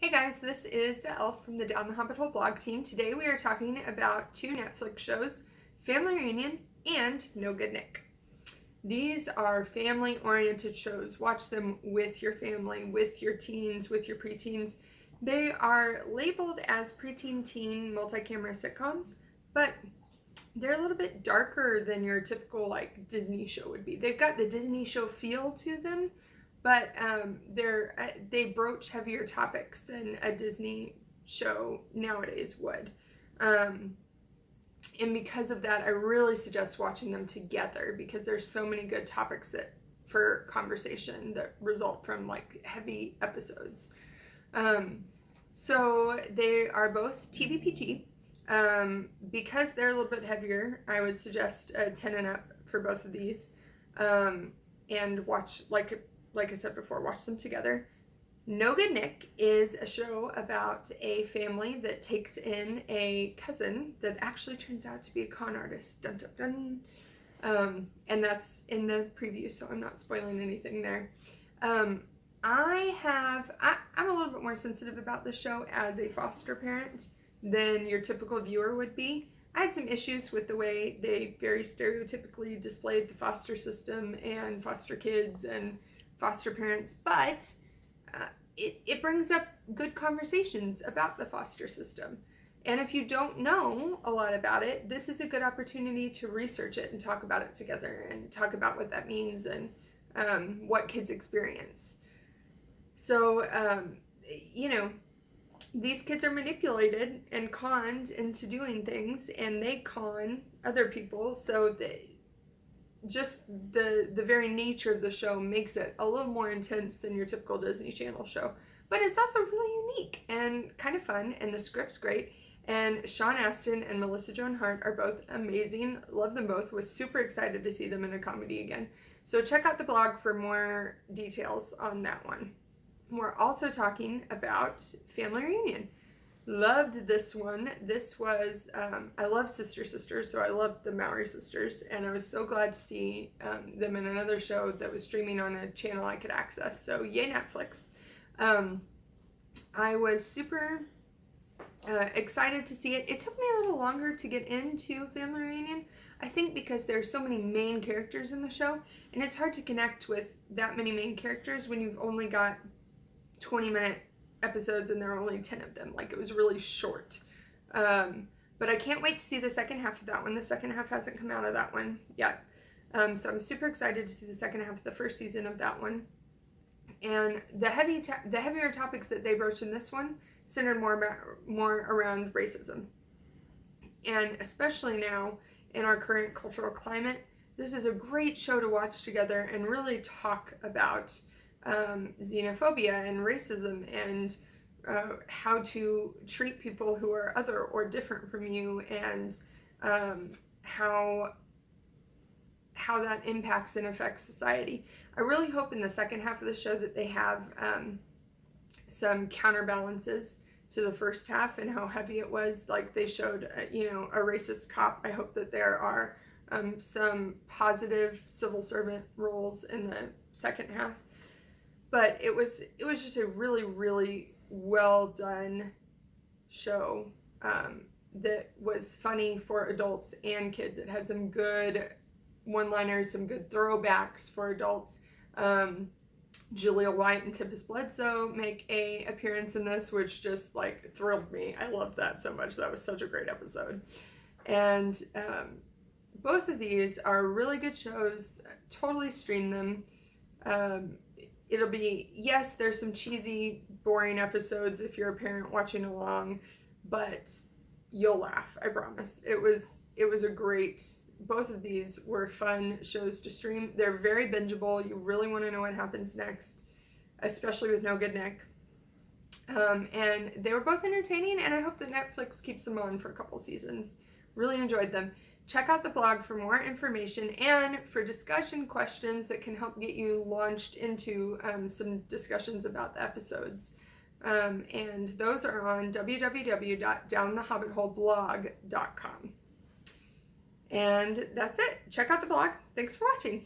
Hey guys, this is the Elf from the Down the Hobbit Hole blog team. Today we are talking about two Netflix shows, Family Reunion and No Good Nick. These are family-oriented shows. Watch them with your family, with your teens, with your preteens. They are labeled as preteen teen multi-camera sitcoms, but they're a little bit darker than your typical like Disney show would be. They've got the Disney show feel to them, but they broach heavier topics than a Disney show nowadays would. And because of that, I really suggest watching them together because there's so many good topics that for conversation that result from like heavy episodes. So they are both TVPG. Because they're a little bit heavier, I would suggest 10 and up for both of these. And watch, like I said before, watch them together. No Good Nick is a show about a family that takes in a cousin that actually turns out to be a con artist. Dun dun dun. And that's in the preview, so I'm not spoiling anything there. I'm a little bit more sensitive about the show as a foster parent than your typical viewer would be. I had some issues with the way they very stereotypically displayed the foster system and foster kids and foster parents, but it brings up good conversations about the foster system. And if you don't know a lot about it, this is a good opportunity to research it and talk about it together and talk about what that means and what kids experience. So, these kids are manipulated and conned into doing things, and they con other people. So the very nature of the show makes it a little more intense than your typical Disney Channel show. But it's also really unique and kind of fun, and the script's great. And Sean Astin and Melissa Joan Hart are both amazing. Love them both. Was super excited to see them in a comedy again. So check out the blog for more details on that one. We're also talking about Family Reunion. Loved this one. This was, I love Sisters, so I loved the Mowry sisters, and I was so glad to see them in another show that was streaming on a channel I could access. So yay, Netflix. I was super excited to see it. It took me a little longer to get into Family Reunion, I think because there's so many main characters in the show, and it's hard to connect with that many main characters when you've only got 20-minute episodes and there are only 10 of them. Like, it was really short. But I can't wait to see the second half of that one. The second half hasn't come out of that one yet. So I'm super excited to see the second half of the first season of that one. And the heavier topics that they broached in this one centered more around racism. And especially now in our current cultural climate, this is a great show to watch together and really talk about xenophobia and racism and how to treat people who are other or different from you, and how that impacts and affects society. I really hope in the second half of the show that they have some counterbalances to the first half and how heavy it was. Like they showed, a racist cop. I hope that there are some positive civil servant roles in the second half. But it was just a really, really well done show that was funny for adults and kids. It had some good one-liners, some good throwbacks for adults. Julia White and Tippis Bledsoe make a appearance in this, which just like thrilled me. I loved that so much. That was such a great episode. And both of these are really good shows. Totally stream them. It'll be, yes, there's some cheesy, boring episodes if you're a parent watching along, but you'll laugh, I promise. It was both of these were fun shows to stream. They're very bingeable. You really want to know what happens next, especially with No Good Nick. And they were both entertaining, and I hope that Netflix keeps them on for a couple seasons. Really enjoyed them. Check out the blog for more information and for discussion questions that can help get you launched into some discussions about the episodes. And those are on www.downthehobbitholeblog.com. And that's it. Check out the blog. Thanks for watching.